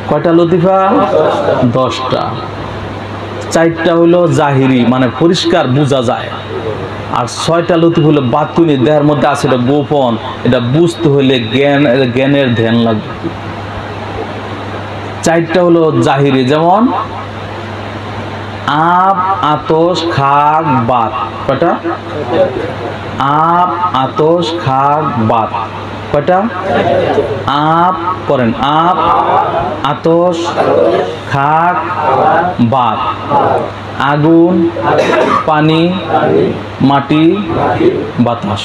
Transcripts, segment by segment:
কয়টা লতিফা? 10টা। 4টা হলো জাহিরি, মানে পরিষ্কার বোঝা যায়, আর 6টা লতিফা হলো বাতুনি, দেহের মধ্যে আছে, এটা গোপন, এটা বুঝতে হলে জ্ঞানের ধ্যান লাগবে। 4টা হলো জাহিরি, যেমন আপ, আতশ, খাক, বাত। কয়টা? আপ, আতশ, খাক, বাত। কয়টা? আপ করেন, আপ, আতশ, খাক, বাত। আগুন, পানি, মাটি, বাতাস।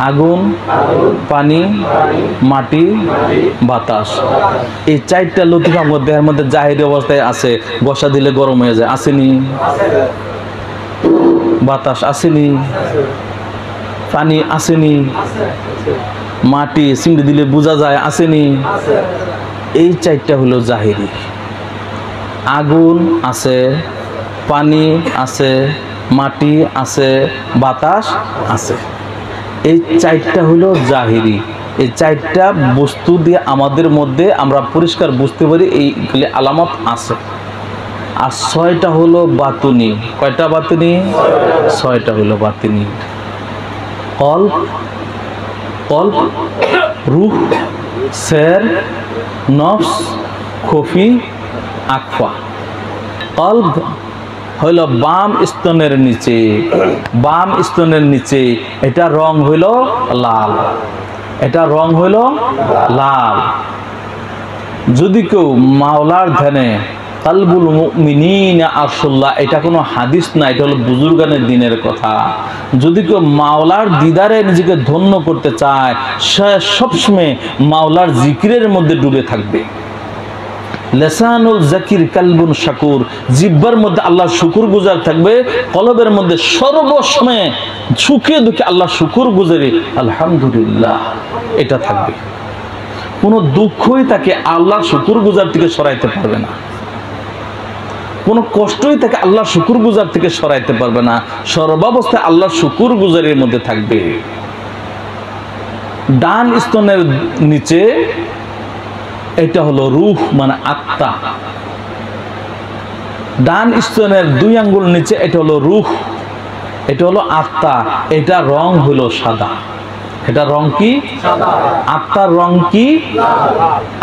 আগুন, পানি, মাটি, বাতাস। এই 4টা লতিফা দেহের মধ্যে জাহিরি অবস্থায় আছে, বসা দিলে গরম হয়ে যায়, আসেনি? বাতাস আসেনি? পানি আসেনি? মাটি চিমড়ি দিলে বোঝা যায়, আসেনি? এই 4টা হলো জাহিরি। আগুন আছে, পানি আছে, মাটি আছে, বাতাস আছে। এই 4টা হলো জাহিরি। এই 4টা বস্তু দিয়ে আমাদের মধ্যে আমরা পরিষ্কার বুঝতে পারি এইগুলি আলামত আছে। আর 6টা হলো বাতুনি। কয়টা বাতুনি? 6টা হলো বাতুনি। কলব, কলব, রূহ, সের, নফস, খফি, আকফা। কলব হইল বাম স্তনের নিচে, বাম স্তনের নিচে, এটা রং হইল লাল, এটা রং হইল লাল। যদি কেউ মাওলার ধ্যানে, কালবুল মুমিনিনা আরশুল্লাহ, এটা কোনো হাদিস না, এটা হলো বুজুর্গানের দিনের কথা। যদি কেউ মাওলার দিদারে নিজেকে ধন্য করতে চায়, সে সবসময় মাওলার জিকিরের মধ্যে ডুবে থাকবে। লিসানুল যাকির কালবুন শাকুর, জিহ্বার মধ্যে আল্লাহর শুকর গুজার থাকবে, কলবের মধ্যে সর্বসময় সুখে দুঃখে আল্লাহ শুকর গুজারি, আলহামদুলিল্লাহ, এটা থাকবে। কোনো দুঃখই তাকে আল্লাহর শুকর গুজার থেকে সরাইতে পারবে না, কোনো কষ্টই তাকে আল্লাহর শুকর গুজার থেকে সরাইতে পারবে না। সর্বাবস্থায় আল্লাহর শুকর গুজারের মধ্যে থাকবে। ডান স্তনের নিচে এটা হলো রূহ, মানে আত্মা। ডান স্তনের 2 আঙ্গুল নিচে এটা হলো রূহ, এটা হলো আত্মা। এটা রং হলো সাদা। এটা রং কি? আত্মার রং কি?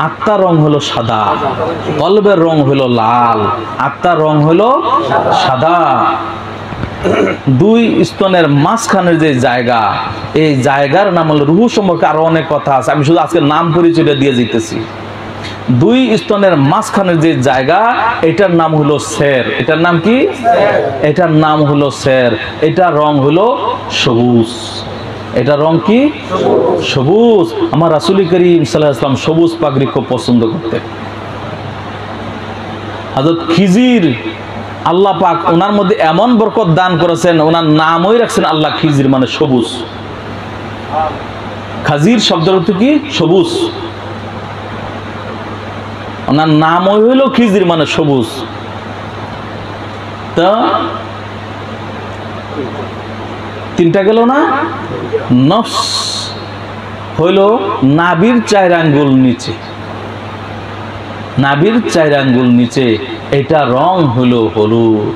আত্মার রং হলো সাদা। কলবের রং হলো লাল, আত্মার রং হলো সাদা। 2 স্তনের মাঝখানের যে জায়গা, এই জায়গার নাম হলো রূহ। সম্পর্কে আরো অনেক কথা আছে, আমি শুধু আজকে নাম পরিচয়টা দিয়ে যেতেছি। 2 স্তনের মাঝখানের যে জায়গা, এটার নাম হলো সের। এটার নাম কি? এটার নাম হলো সের। এটা রং হলো সবুজ। এটা রং কি? সবুজ। আমার রাসূল করিম সাল্লাল্লাহু আলাইহি ওয়াসাল্লাম সবুজ পাগড়ি খুব পছন্দ করতেন। হযরত খিজির, আল্লাহ পাক ওনার মধ্যে এমন বরকত দান করেছেন, ওনার নামই রাখছেন আল্লাহ খিজির, মানে সবুজ। খাজির শব্দের অর্থ কি? সবুজ। ওনার নামই হইল খিজির, মানে সবুজ। তা 3টা গেল না? নফস হইল নাভির 4 আঙ্গুল নিচে, নাভির 4 আঙ্গুল নিচে। এটা রং হলো হলুদ,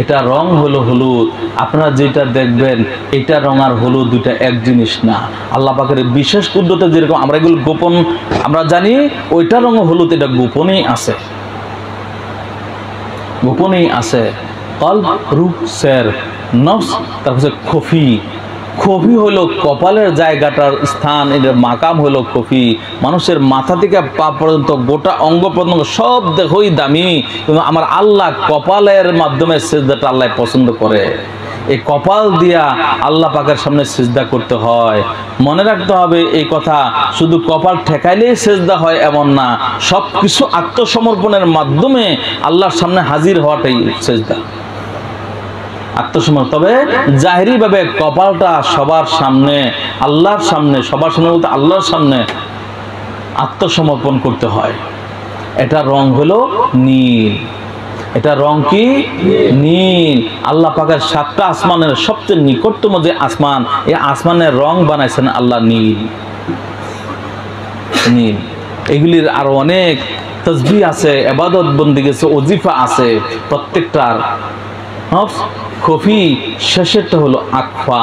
এটা রং হলো হলুদ। আপনারা যেটা দেখবেন, এটা রং আর হলুদ দুইটা এক জিনিস না। আল্লাহ পাকের বিশেষ কুদরতে যেরকম আমরা এগুলো গোপন আমরা জানি, ওইটা রং হলুদ, এটা গোপনেই আছে, গোপনেই আছে। কলব, রূহ, সের, নফস, তারপরে খফি। খফি হলো কপালের জায়গাটার স্থান, এর মাকাম হলো খফি। মানুষের মাথা থেকে পা পর্যন্ত গোটা অঙ্গ প্রত্যঙ্গ সব দেখই দামি, কিন্তু আমার আল্লাহ কপালের মাধ্যমে সিজদাটা আল্লাহ পছন্দ করে। এই কপাল দিয়া আল্লাহ পাকের সামনে সিজদা করতে হয়। মনে রাখতে হবে এই কথা, শুধু কপাল ঠেকাইলেই সিজদা হয় এমন না, সবকিছু আত্মসমর্পণের মাধ্যমে আল্লাহর সামনে হাজির হওয়াটাই সিজদা, আত্মসমর্পণ। তবে জাহিরি ভাবে কপালটা সবার সামনে, আল্লাহর সামনে, সবার সামনে বলতে আল্লাহর সামনে আত্মসমর্পণ করতে হয়। এটা রং হলো নীল। এটা রং কি? নীল। আল্লাহ পাকের 7টা আসমানের সবচেয়ে নিকটতম যে আসমান, এই আসমানের রং বানাইছেন আল্লাহ নীল, নীল। এগুলির আরো অনেক তাসবিহ আছে, ইবাদত বন্দেগী আছে, ওজিফা আছে, প্রত্যেকটার নফস খফি শেষেরটা হলো আকফা।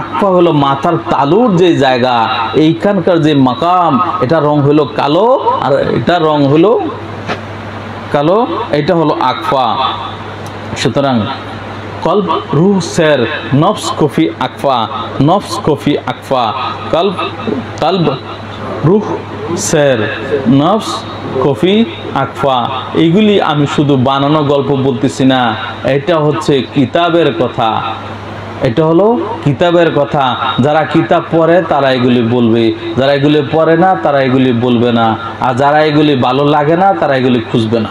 আকফা হলো মাথার তালুর যে জায়গা, এইখানকার যে মাকাম, এটা রং হলো কালো আর এটা রং হলো কালো, এটা হলো আকফা। সুতরাং কলব রূহ সের, নফস কফি আকফা, নফস কফি আকফা, কলব রূহ সের, নফস কফি আকফা। এইগুলি আমি শুধু বানানো গল্প বলতেছি না, এটা হচ্ছে কিতাবের কথা, এটা হলো কিতাবের কথা। যারা কিতাব পড়ে তারা এগুলি বলবে, যারা এগুলি পড়ে না তারা এগুলি বলবে না, আর যারা এগুলি ভালো লাগে না তারা এগুলি খুঁজবে না।